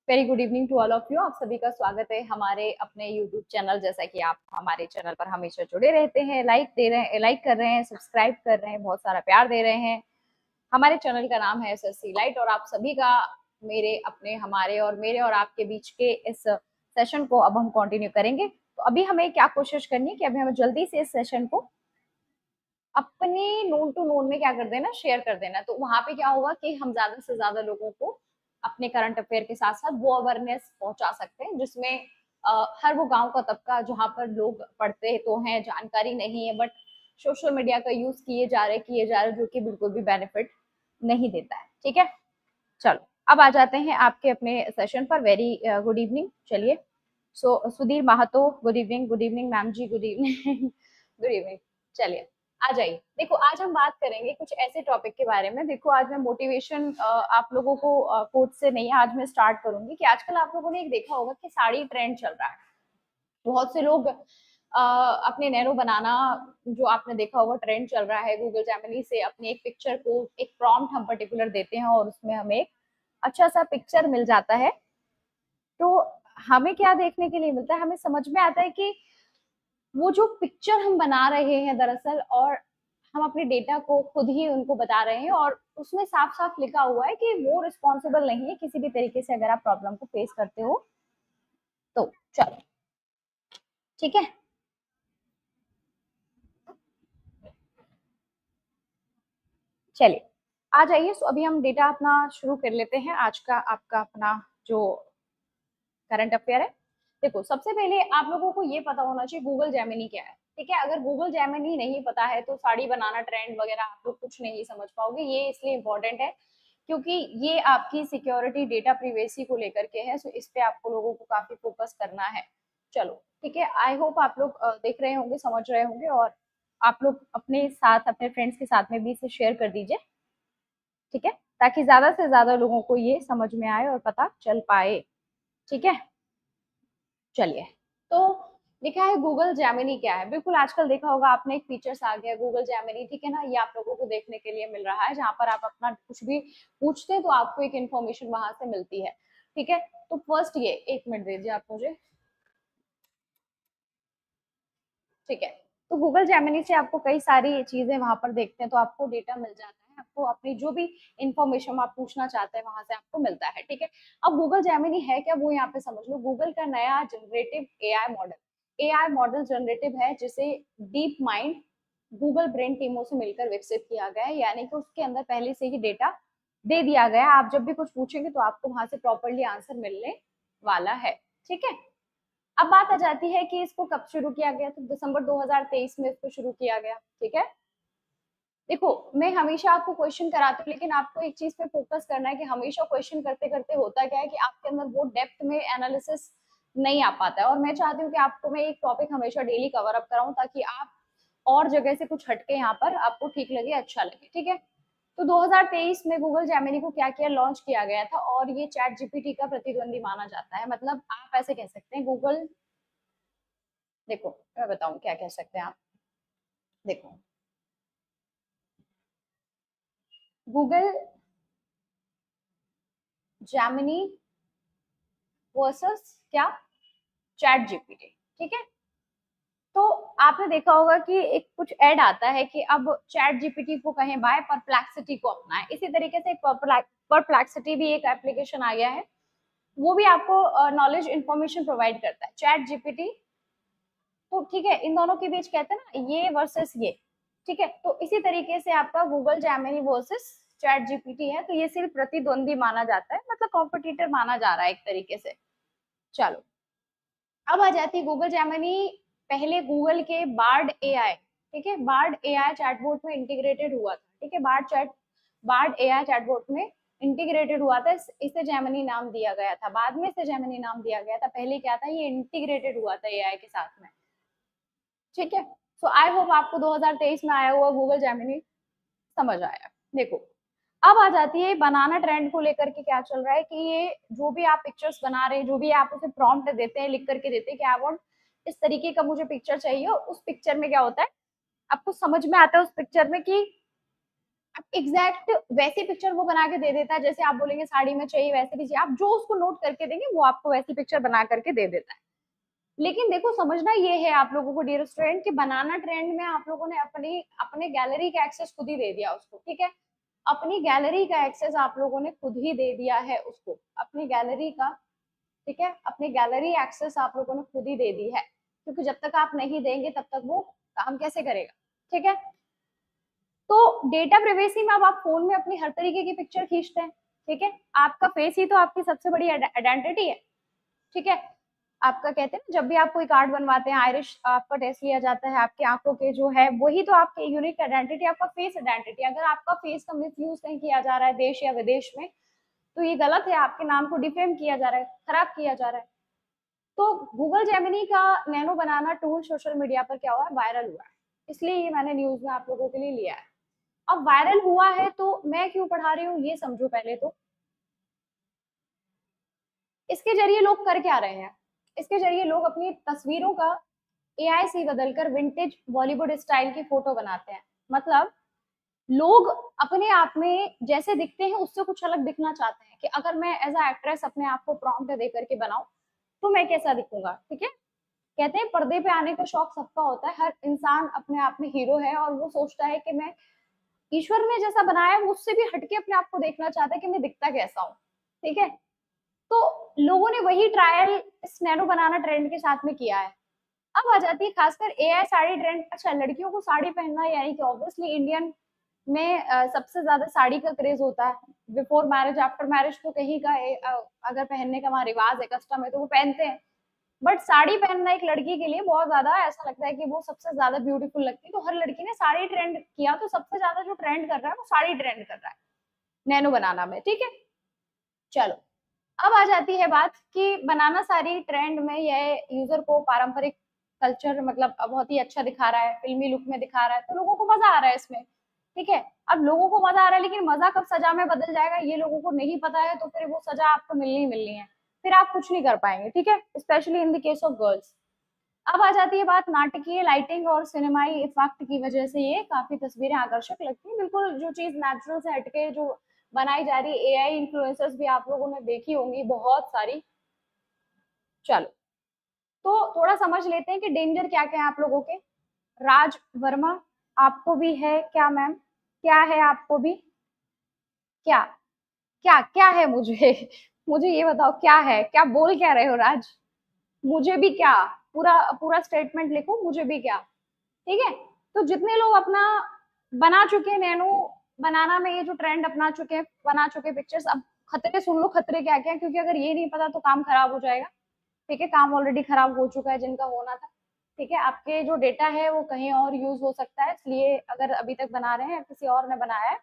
Very good evening to all of you. आप सभी का स्वागत है हमारे अपने यूट्यूब चैनल। जैसा कि आप हमारे चैनल पर हमेशा जुड़े रहते हैं, लाइक कर रहे हैं, सब्सक्राइब कर रहे हैं, बहुत सारा प्यार दे रहे हैं। हमारे चैनल का नाम है एसएससी लाइट और आप सभी का मेरे और आपके बीच के इस सेशन को अब हम कंटिन्यू करेंगे। तो अभी हमें क्या कोशिश करनी है कि अभी हमें जल्दी से इस सेशन को अपने नोन टू नोन में क्या कर देना, शेयर कर देना। तो वहां पे क्या होगा कि हम ज्यादा से ज्यादा लोगों को अपने करंट अफेयर के साथ साथ वो अवेयरनेस पहुंचा सकते हैं जिसमें हर वो गांव का तबका जहां पर लोग पढ़ते तो हैं, जानकारी नहीं है, बट सोशल मीडिया का यूज किए जा रहे जो कि बिल्कुल भी बेनिफिट नहीं देता है। ठीक है, चलो अब आ जाते हैं आपके अपने सेशन पर। Very good evening. चलिए, सुधीर महातो, गुड इवनिंग मैम जी, गुड इवनिंग गुड इवनिंग। चलिए आ जाइए। देखो आज हम बात करेंगे कुछ ऐसे टॉपिक के बारे में। देखो आज मैं मोटिवेशन आप लोगों को कोट से नहीं, आज मैं स्टार्ट करूंगी कि आजकल आप लोगों ने एक देखा होगा कि साड़ी ट्रेंड चल रहा है। बहुत से लोग अपने नैनो बनाना, जो आपने देखा होगा ट्रेंड चल रहा है, गूगल जेमिनी से अपनी एक पिक्चर को एक प्रॉम्प्ट हम पर्टिकुलर देते हैं और उसमें हमें एक अच्छा सा पिक्चर मिल जाता है। तो हमें क्या देखने के लिए मिलता है, हमें समझ में आता है कि वो जो पिक्चर हम बना रहे हैं दरअसल, और हम अपने डेटा को खुद ही उनको बता रहे हैं और उसमें साफ साफ लिखा हुआ है कि वो रिस्पॉन्सिबल नहीं है किसी भी तरीके से अगर आप प्रॉब्लम को फेस करते हो तो। चलो ठीक है, चलिए आ जाइए। सो अभी हम डेटा अपना शुरू कर लेते हैं। आज का आपका अपना जो करंट अफेयर है, देखो सबसे पहले आप लोगों को ये पता होना चाहिए गूगल जेमिनी क्या है। ठीक है, अगर गूगल जेमिनी नहीं पता है तो साड़ी बनाना ट्रेंड वगैरह आप लोग कुछ नहीं समझ पाओगे। ये इसलिए इंपॉर्टेंट है क्योंकि ये आपकी सिक्योरिटी, डेटा प्रिवेसी को लेकर के है। सो इस पे आपको लोगों को काफी फोकस करना है। चलो ठीक है, आई होप आप लोग देख रहे होंगे, समझ रहे होंगे, और आप लोग अपने साथ अपने फ्रेंड्स के साथ में भी इसे शेयर कर दीजिए। ठीक है, ताकि ज्यादा से ज्यादा लोगों को ये समझ में आए और पता चल पाए। ठीक है, चलिए। तो लिखा है गूगल जेमिनी क्या है। बिल्कुल आजकल देखा होगा आपने, एक फीचर्स आ गया गूगल जेमिनी। ठीक है ना, ये आप लोगों को देखने के लिए मिल रहा है जहां पर आप अपना कुछ भी पूछते हैं तो आपको एक इन्फॉर्मेशन वहां से मिलती है। ठीक है, तो फर्स्ट ये, एक मिनट दीजिए आप मुझे। ठीक है, तो गूगल जेमिनी से आपको कई सारी चीजें वहां पर देखते हैं तो आपको डेटा मिल जाता है। आपको अपनी जो भी इंफॉर्मेशन आप पूछना चाहते हैं वहां से आपको मिलता है। ठीक है, अब गूगल जेमिनी है क्या वो यहाँ पे समझ लो। गूगल का नया जनरेटिव एआई मॉडल जनरेटिव है जिसे डीप माइंड गूगल ब्रेन टीमों से मिलकर विकसित किया गया है। यानी कि उसके अंदर पहले से ही डेटा दे दिया गया है। आप जब भी कुछ पूछेंगे तो आपको वहां से प्रॉपरली आंसर मिलने वाला है। ठीक है, अब बात आ जाती है कि इसको कब शुरू किया गया। तो दिसंबर 2023 में इसको शुरू किया गया। ठीक है, देखो मैं हमेशा आपको क्वेश्चन कराती हूँ लेकिन आपको एक चीज पे फोकस करना है कि हमेशा क्वेश्चन करते करते होता क्या है कि आपके अंदर वो डेप्थ में एनालिसिस नहीं आ पाता है। और मैं चाहती हूँ कि आपको मैं एक टॉपिक हमेशा डेली कवर अप कराऊं ताकि आप और जगह से कुछ हटके यहाँ पर आपको ठीक लगे, अच्छा लगे। ठीक है, तो 2023 में गूगल जेमिनी को क्या किया, लॉन्च किया गया था और ये चैट जीपीटी का प्रतिद्वंदी माना जाता है। मतलब आप ऐसे कह सकते हैं गूगल, देखो मैं बताऊं क्या कह सकते हैं आप। देखो गूगल जेमिनी वर्सेस क्या, चैट जीपीटी। ठीक है, तो आपने देखा होगा कि एक कुछ ऐड आता है कि अब चैट जीपीटी को कहें बाय, परप्लेक्सिटी को अपनाएं। इसी तरीके से एक परप्लेक्सिटी भी एक एप्लीकेशन आ गया है, वो भी आपको नॉलेज इंफॉर्मेशन प्रोवाइड करता है। चैट जीपीटी तो ठीक है, इन दोनों के बीच कहते हैं ना ये वर्सेस ये। ठीक है, तो इसी तरीके से आपका Google Gemini versus chat GPT है। तो ये सिर्फ प्रतिद्वंदी माना जाता है, मतलब कॉम्पिटिटर माना जा रहा है एक तरीके से। चलो अब आ जाती है गूगल जेमिनी पहले गूगल के बार्ड एआई। ठीक है, बार्ड एआई चैटबॉट में इंटीग्रेटेड हुआ था। ठीक है, बार्ड एआई चैटबॉट में इंटीग्रेटेड हुआ था, इसे जेमिनी नाम दिया गया था। बाद में इसे जेमिनी नाम दिया गया था, पहले क्या था, ये इंटीग्रेटेड हुआ था एआई के साथ में। ठीक है, सो आई होप आपको 2023 में आया हुआ गूगल जेमिनी समझ आया। देखो अब आ जाती है बनाना ट्रेंड को लेकर के क्या चल रहा है कि ये जो भी आप पिक्चर्स बना रहे हैं, जो भी आप उसे प्रॉम्प्ट देते हैं, लिख करके देते हैं कि आई वांट इस तरीके का मुझे पिक्चर चाहिए, उस पिक्चर में क्या होता है आपको समझ में आता है उस पिक्चर में कि एग्जैक्ट वैसी पिक्चर वो बना के दे देता है, जैसे आप बोलेंगे साड़ी में चाहिए वैसे भी चाहिए, आप जो उसको नोट करके देंगे वो आपको वैसी पिक्चर बना करके दे देता है। लेकिन देखो समझना ये है आप लोगों को डियर स्टूडेंट कि बनाना ट्रेंड में आप लोगों ने अपनी अपने गैलरी का एक्सेस खुद ही दे दिया उसको, ठीक है। अपनी गैलरी का एक्सेस आप लोगों ने खुद ही दे दिया है उसको, अपनी गैलरी का, ठीक है, अपनी गैलरी एक्सेस आप लोगों ने खुद ही दे दी है, क्योंकि जब तक आप नहीं देंगे तब तक वो काम कैसे करेगा, ठीक है। तो डेटा प्रिवेसी में अब आप फोन में अपनी हर तरीके की पिक्चर खींचते हैं, ठीक है। आपका फेस ही तो आपकी सबसे बड़ी आइडेंटिटी है, ठीक है। आपका कहते हैं ना, जब भी आप कोई कार्ड बनवाते हैं, आयरिश आपका टेस्ट लिया जाता है, आपकी आंखों के जो है वही तो आपकी यूनिक आइडेंटिटी, आपका फेस आइडेंटिटी। अगर आपका फेस का मिसयूज नहीं किया जा रहा है देश या विदेश में, तो ये गलत है, आपके नाम को डिफेम किया जा रहा है, खराब किया जा रहा है। तो गूगल जेमिनी का नैनो बनाना टूल सोशल मीडिया पर क्या हुआ है, वायरल हुआ है, इसलिए ये मैंने न्यूज में आप लोगों के लिए लिया है। अब वायरल हुआ है तो मैं क्यों पढ़ा रही हूँ ये समझो पहले तो। इसके जरिए लोग कर क्या रहे हैं, इसके जरिए लोग अपनी तस्वीरों का एआई से बदलकर विंटेज बॉलीवुड स्टाइल की फोटो बनाते हैं। मतलब लोग अपने आप में जैसे दिखते हैं उससे कुछ अलग दिखना चाहते हैं, कि अगर मैं एज अ एक्ट्रेस अपने आप को प्रॉम्प्ट दे करके बनाऊं तो मैं कैसा दिखूंगा, ठीक है। कहते हैं पर्दे पे आने का शौक सबका होता है, हर इंसान अपने आप में हीरो है और वो सोचता है कि मैं ईश्वर ने जैसा बनाया है उससे भी हटके अपने आप को देखना चाहता है कि मैं दिखता कैसा हूँ, ठीक है। तो लोगों ने वही ट्रायल इस नैनो बनाना ट्रेंड के साथ में किया है। अब आ जाती है खासकर एआई साड़ी ट्रेंड। अच्छा, लड़कियों को साड़ी पहनना यानी कि ऑब्वियसली इंडियन में सबसे ज्यादा साड़ी का क्रेज होता है, बिफोर मैरिज आफ्टर मैरिज तो कहीं का अगर पहनने का वहां रिवाज है, कस्टम है तो वो पहनते हैं। बट साड़ी पहनना एक लड़की के लिए बहुत ज्यादा ऐसा लगता है कि वो सबसे ज्यादा ब्यूटीफुल लगती है, तो हर लड़की ने साड़ी ट्रेंड किया, तो सबसे ज्यादा जो ट्रेंड कर रहा है वो साड़ी ट्रेंड कर रहा है नैनो बनाना में, ठीक है। चलो, अब आ जाती है बात कि बनाना साड़ी ट्रेंड में यह यूजर को पारंपरिक कल्चर मतलब बहुत ही अच्छा दिखा रहा है, फिल्मी लुक में दिखा रहा है, तो लोगों को मजा आ रहा है इसमें, ठीक है। अब लोगों को मजा आ रहा है, लेकिन मजा कब सजा में बदल जाएगा ये लोगों को नहीं पता है, तो फिर वो सजा आपको मिलनी ही मिलनी है, फिर आप कुछ नहीं कर पाएंगे, ठीक है, specially in the case of girls. अब आ जाती है बात नाटकीय लाइटिंग और सिनेमाई इफेक्ट की वजह से ये काफी तस्वीरें आकर्षक लगती है, बिल्कुल जो चीज नेचुरल से हटके जो बनाई जा रही है, एआई इन्फ्लुएंसर्स भी आप लोगों ने देखी होंगी बहुत सारी। चलो, तो थोड़ा समझ लेते हैं कि डेंजर क्या क्या है आप लोगों के। राज वर्मा, आपको भी है क्या मैम, क्या है आपको भी, क्या क्या क्या है मुझे मुझे ये बताओ क्या है, क्या बोल क्या रहे हो राज, मुझे भी क्या, पूरा पूरा स्टेटमेंट लिखो, मुझे भी क्या, ठीक है। तो जितने लोग अपना बना चुके हैं नैनो बनाना में ये जो ट्रेंड अपना चुके हैं, बना चुके पिक्चर्स, अब खतरे सुन लो, खतरे क्या क्या, क्योंकि अगर ये नहीं पता तो काम खराब हो जाएगा, ठीक है। काम ऑलरेडी खराब हो चुका है जिनका होना था, ठीक है। आपके जो डेटा है वो कहीं और यूज हो सकता है, इसलिए अगर अभी तक बना रहे हैं किसी और ने बनाया है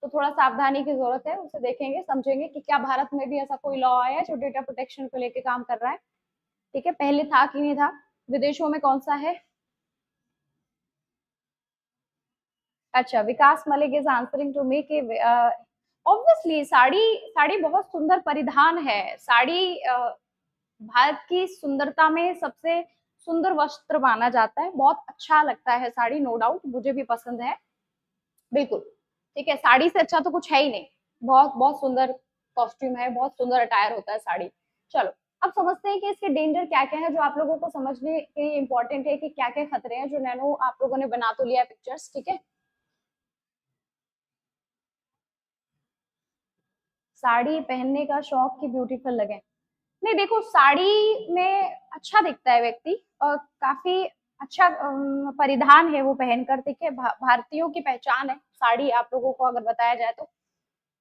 तो थोड़ा सावधानी की जरूरत है, उसे देखेंगे समझेंगे कि क्या भारत में भी ऐसा कोई लॉ आया है जो डेटा प्रोटेक्शन को लेकर काम कर रहा है, ठीक है। पहले था कि नहीं था, विदेशों में कौन सा है। अच्छा, Vikas Malik is answering to me कि ऑब्वियसली साड़ी, साड़ी बहुत सुंदर परिधान है, साड़ी भारत की सुंदरता में सबसे सुंदर वस्त्र माना जाता है, बहुत अच्छा लगता है साड़ी, नो डाउट मुझे भी पसंद है, बिल्कुल, ठीक है। साड़ी से अच्छा तो कुछ है ही नहीं, बहुत बहुत सुंदर कॉस्ट्यूम है, बहुत सुंदर अटायर होता है साड़ी। चलो, अब समझते हैं कि इसके डेंजर क्या क्या है जो आप लोगों को समझने के लिए इंपॉर्टेंट है, कि क्या क्या खतरे हैं जो नैनो आप लोगों ने बना तो लिया पिक्चर्स, ठीक है। साड़ी पहनने का शौक की ब्यूटीफुल लगे, नहीं देखो साड़ी में अच्छा दिखता है व्यक्ति और काफी अच्छा परिधान है वो पहनकर, ठीक है। भारतीयों की पहचान है साड़ी, आप लोगों को अगर बताया जाए तो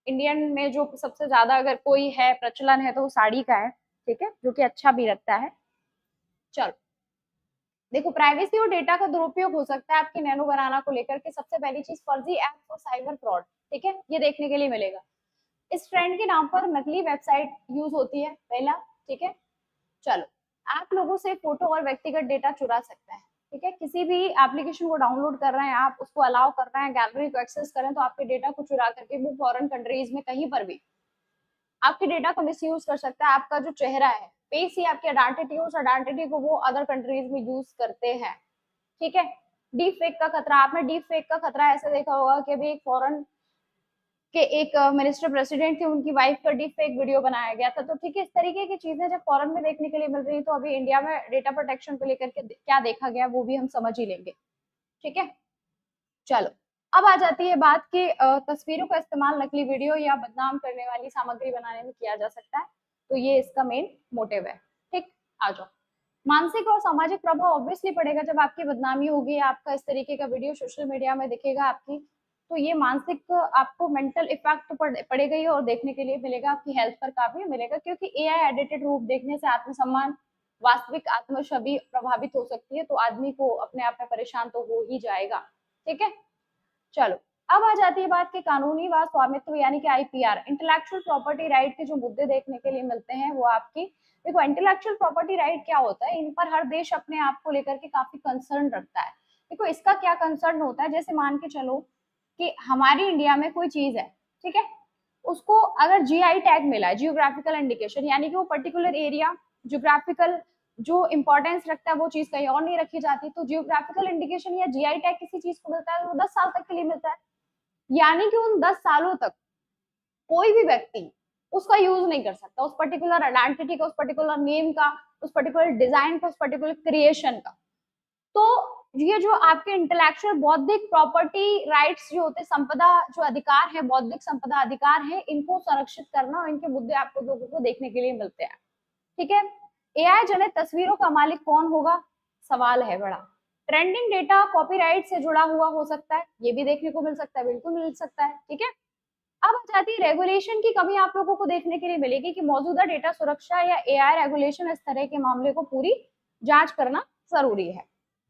इंडियन में जो सबसे ज्यादा अगर कोई है प्रचलन है तो वो साड़ी का है, ठीक है, जो कि अच्छा भी लगता है। चलो, देखो प्राइवेसी और डेटा का दुरुपयोग हो सकता है आपकी नैनो बनाना को लेकर के। सबसे पहली चीज फर्जी ऐप और साइबर फ्रॉड, ठीक है, ये देखने के लिए मिलेगा। इस ट्रेंड के नाम पर नकली वेबसाइट यूज होती है, पहला, ठीक है। चलो, आप लोगों से फोटो और व्यक्तिगत डेटा चुरा सकता है, ठीक है। किसी भी एप्लीकेशन को डाउनलोड कर रहे हैं आप, उसको अलाउ कर रहे हैं, गैलरी को एक्सेस करें तो आपके डेटा को चुरा करके वो फॉरेन कंट्रीज में कहीं पर भी आपके डेटा को मिसयूज कर सकता है। आपका जो चेहरा है, फेस ही आपकी आइडेंटिटी, उस आइडेंटिटी को वो अदर कंट्रीज में यूज करते हैं, ठीक है। डीप फेक का खतरा, आपने डीप फेक का खतरा ऐसे देखा होगा कि अभी एक फॉरेन के एक मिनिस्टर प्रेसिडेंट थे, उनकी वाइफ का डीप फेक वीडियो बनाया गया था। तो ठीक है, इस तरीके की चीजें जब फॉरेन में देखने के लिए मिल रही है, तो अभी इंडिया में डेटा प्रोटेक्शन को लेकर के क्या देखा गया वो भी हम समझ ही लेंगे। ठीक है, चलो अब आ जाती है बात कि तस्वीरों का इस्तेमाल नकली वीडियो या बदनाम करने वाली सामग्री बनाने में किया जा सकता है। तो ये इसका मेन मोटिव है। ठीक, आ जाओ। मानसिक और सामाजिक प्रभाव ऑब्वियसली पड़ेगा जब आपकी बदनामी होगी, आपका इस तरीके का वीडियो सोशल मीडिया में दिखेगा आपकी, तो ये मानसिक आपको मेंटल इफेक्ट पड़ेगा ही, और देखने के लिए मिलेगा, आपकी हेल्थ पर काफी मिलेगा, क्योंकि एआई एडिटेड रूप देखने से आत्मसम्मान, वास्तविक आत्म छवि प्रभावित हो सकती है, तो आदमी को अपने आप में परेशान तो हो ही जाएगा। ठीक है, चलो अब आ जाती है बात कि कानूनी व स्वामित्व यानी कि आईपीआर, इंटेलेक्चुअल प्रॉपर्टी राइट के जो मुद्दे देखने के लिए मिलते हैं वो आपकी, देखो इंटेलेक्चुअल प्रॉपर्टी राइट क्या होता है, इन पर हर देश अपने आप को लेकर के काफी कंसर्न रखता है। देखो इसका क्या कंसर्न होता है, जैसे मान के चलो कि हमारी इंडिया में कोई चीज है, ठीक है, उसको अगर जीआई टैग मिला है, जियोग्राफिकल इंडिकेशन, यानी कि वो पर्टिकुलर एरिया जियोग्राफिकल जो इंपॉर्टेंस रखता है वो चीज कहीं और नहीं रखी जाती, तो जियोग्राफिकल इंडिकेशन या जीआई टैग किसी चीज को मिलता है तो वो 10 साल तक के लिए मिलता है, यानी कि उन 10 सालों तक कोई भी व्यक्ति उसका यूज नहीं कर सकता, उस पर्टिकुलर आइडेंटिटी का, उस पर्टिकुलर नेम का, उस पर्टिकुलर डिजाइन का, उस पर्टिकुलर क्रिएशन का। तो ये जो आपके इंटेलेक्चुअल बौद्धिक प्रॉपर्टी राइट्स जो होते हैं, संपदा जो अधिकार है, बौद्धिक संपदा अधिकार है, इनको संरक्षित करना और इनके मुद्दे आपको लोगों को देखने के लिए मिलते हैं। ठीक है, एआई जनित तस्वीरों का मालिक कौन होगा, सवाल है बड़ा। ट्रेंडिंग डेटा कॉपीराइट से जुड़ा हुआ हो सकता है, ये भी देखने को मिल सकता है, बिल्कुल मिल सकता है। ठीक है, अब आ जाती है रेगुलेशन की कमी, आप लोगों को देखने के लिए मिलेगी कि मौजूदा डेटा सुरक्षा या एआई रेगुलेशन इस तरह के मामले को पूरी जांच करना जरूरी है।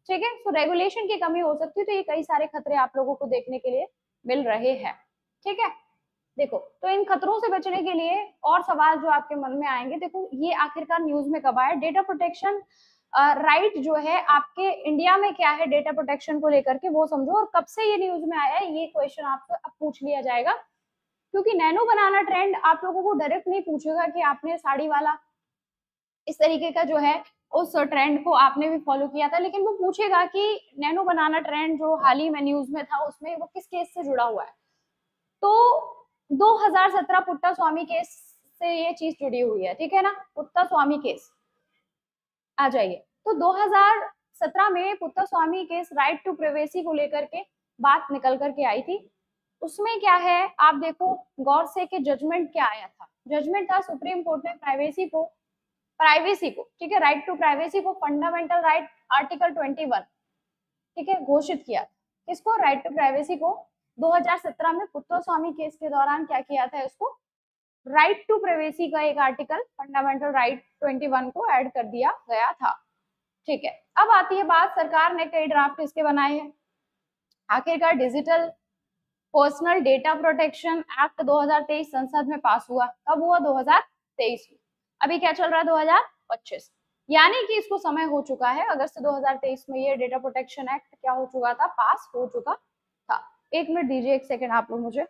ठीक है, तो रेगुलेशन की कमी हो सकती है, तो ये कई सारे खतरे आप लोगों को देखने के लिए मिल रहे हैं। ठीक है, देखो तो इन खतरों से बचने के लिए और सवाल जो आपके मन में आएंगे, देखो ये आखिरकार न्यूज में कब आया, डेटा प्रोटेक्शन राइट जो है आपके इंडिया में क्या है डेटा प्रोटेक्शन को लेकर के वो समझो, और कब से ये न्यूज में आया है, ये क्वेश्चन आपसे अब पूछ लिया जाएगा, क्योंकि नैनो बनाना ट्रेंड आप लोगों को डायरेक्ट नहीं पूछेगा कि आपने साड़ी वाला इस तरीके का जो है उस ट्रेंड को आपने भी फॉलो किया था, लेकिन वो पूछेगा कि नैनो बनाना ट्रेंड जो हाल ही में न्यूज में था उसमें वो किस केस से जुड़ा हुआ है। तो 2017 पुट्टा स्वामी केस से ये चीज जुड़ी हुई है। ठीक है ना, पुट्टा स्वामी केस आ जाइए, तो 2017 में पुट्टा स्वामी केस राइट टू प्राइवेसी को लेकर के बात निकल करके आई थी। उसमें क्या है आप देखो गौर से कि जजमेंट क्या आया था, जजमेंट था सुप्रीम कोर्ट ने प्राइवेसी को, ठीक है, राइट टू प्राइवेसी को फंडामेंटल राइट आर्टिकल 21, ठीक है, घोषित किया। किसको, राइट टू प्राइवेसी को 2017 में पुत्तो स्वामी केस के दौरान क्या किया था, इसको राइट टू प्राइवेसी का एक आर्टिकल फंडामेंटल राइट 21 को ऐड कर दिया गया था। ठीक है, अब आती है बात, सरकार ने कई ड्राफ्ट इसके बनाए हैं। आखिरकार digital personal data protection act 2023 संसद में पास हुआ, कब हुआ, 2023 में। अभी क्या चल रहा है, 2025, यानी कि इसको समय हो चुका है, अगस्त 2023 में ये डेटा प्रोटेक्शन एक्ट क्या हो चुका था, पास हो चुका था। एक मिनट दीजिए, एक सेकेंड आप लोग मुझे।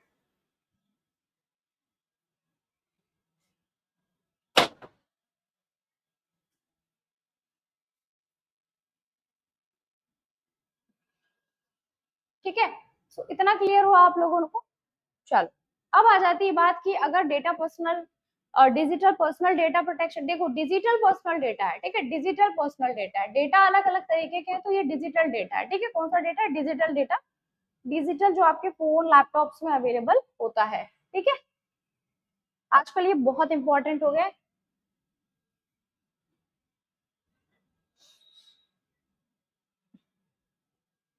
ठीक है, सो इतना क्लियर हुआ आप लोगों को। चलो अब आ जाती है बात कि अगर data personal digital personal data protection, देखो डिजिटल पर्सनल डेटा है, ठीक है, डिजिटल पर्सनल डेटा है, डेटा अलग अलग तरीके के हैं, तो ये डिजिटल डेटा है। ठीक है, कौन सा डेटा है, डिजिटल डेटा, डिजिटल जो आपके फोन लैपटॉप्स में अवेलेबल होता है। ठीक है, आजकल ये बहुत इंपॉर्टेंट हो गया है।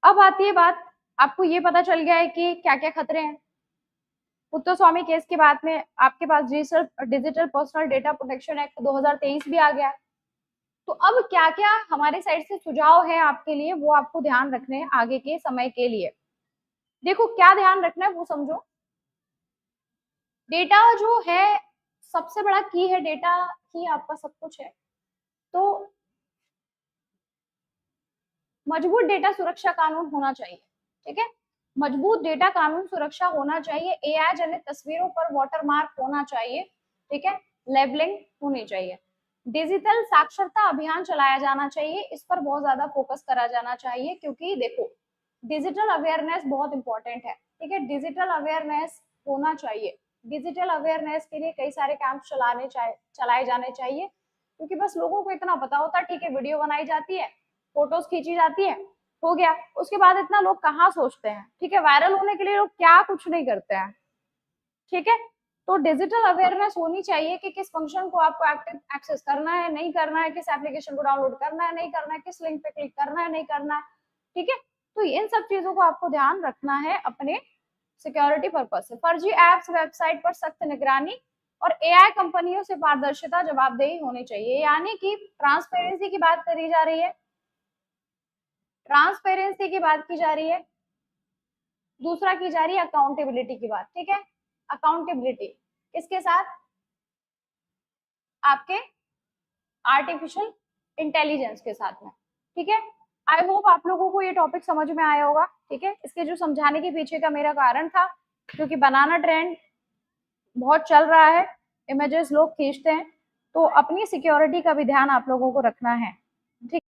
अब आती है बात, आपको ये पता चल गया है कि क्या क्या खतरे हैं। पुत्तो स्वामी केस के बाद में आपके पास digital personal data protection act 2023 भी आ गया। तो अब क्या क्या हमारे साइड से सुझाव है आपके लिए, वो आपको ध्यान रखने हैं आगे के समय के लिए। देखो क्या ध्यान रखना है वो समझो। डेटा जो है सबसे बड़ा की है, डेटा ही आपका सब कुछ है, तो मजबूत डेटा सुरक्षा कानून होना चाहिए। ठीक है, मजबूत डेटा कानून सुरक्षा होना चाहिए, एआई जनित तस्वीरों पर वाटरमार्क होना चाहिए। ठीक है, लेबलिंग होनी चाहिए, डिजिटल साक्षरता अभियान चलाया जाना चाहिए, इस पर बहुत ज्यादा फोकस करा जाना चाहिए, क्योंकि देखो डिजिटल अवेयरनेस बहुत इंपॉर्टेंट है, ठीक है, डिजिटल अवेयरनेस होना चाहिए। डिजिटल अवेयरनेस के लिए कई सारे कैंप चलाए जाने चाहिए, क्योंकि बस लोगों को इतना पता होता है, ठीक है वीडियो बनाई जाती है, फोटोज खींची जाती है, हो गया, उसके बाद इतना लोग कहाँ सोचते हैं, ठीक है, वायरल होने के लिए लोग क्या कुछ नहीं करते हैं, ठीक है। तो डिजिटल अवेयरनेस होनी चाहिए कि किस फंक्शन को आपको एक्टिव एक्सेस करना है, नहीं करना है, किस एप्लीकेशन को डाउनलोड करना है, नहीं करना है, किस लिंक पे क्लिक करना है, नहीं करना है, ठीक है। तो इन सब चीजों को आपको ध्यान रखना है अपने सिक्योरिटी पर्पज से। फर्जी एप्स वेबसाइट पर सख्त निगरानी और एआई कंपनियों से पारदर्शिता जवाबदेही होनी चाहिए, यानी कि ट्रांसपेरेंसी की बात करी जा रही है, ट्रांसपेरेंसी की बात की जा रही है, दूसरा की जा रही है अकाउंटेबिलिटी की बात, ठीक है। अकाउंटेबिलिटी किसके साथ, आपके आर्टिफिशियल इंटेलिजेंस के साथ में, ठीक है। आई होप आप लोगों को ये टॉपिक समझ में आया होगा, ठीक है। इसके जो समझाने के पीछे का मेरा कारण था, क्योंकि बनाना ट्रेंड बहुत चल रहा है, इमेजेस लोग खींचते हैं, तो अपनी सिक्योरिटी का भी ध्यान आप लोगों को रखना है, ठीक।